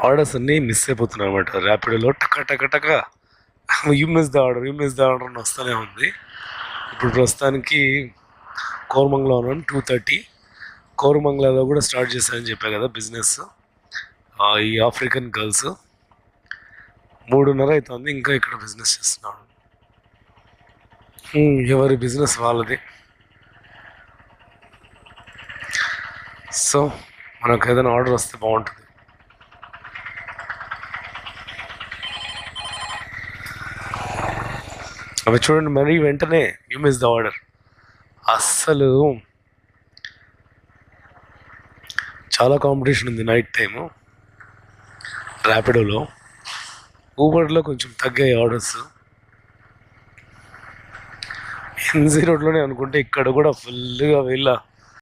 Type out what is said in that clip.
Orders అన్నీ miss అయిపోతున్నాయి అనమాట. ర్యాపిడోలో టక టక టక యూ మిస్ ద ఆర్డర్ అని వస్తూనే ఉంది. ఇప్పుడు ప్రస్తుతానికి కోరమంగళ ఉన్నాను. 2:30 కోరమంగళలో కూడా స్టార్ట్ చేశానని చెప్పా కదా బిజినెస్. ఈ ఆఫ్రికన్ గర్ల్స్ 3:30 అవుతుంది, ఇంకా ఇక్కడ బిజినెస్ చేస్తున్నాను. ఎవరి బిజినెస్ వాళ్ళది. సో మనకు ఏదైనా ఆర్డర్ వస్తే బాగుంటుంది. అవి చూడండి, మరీ వెంటనే యూ మిస్ ద ఆర్డర్. అస్సలు చాలా కాంపిటీషన్ ఉంది నైట్ టైము ర్యాపిడోలో. ఊబర్లో కొంచెం తగ్గాయి ఆర్డర్స్. NZ రోడ్లోనే అనుకుంటే ఇక్కడ కూడా ఫుల్గా వీళ్ళ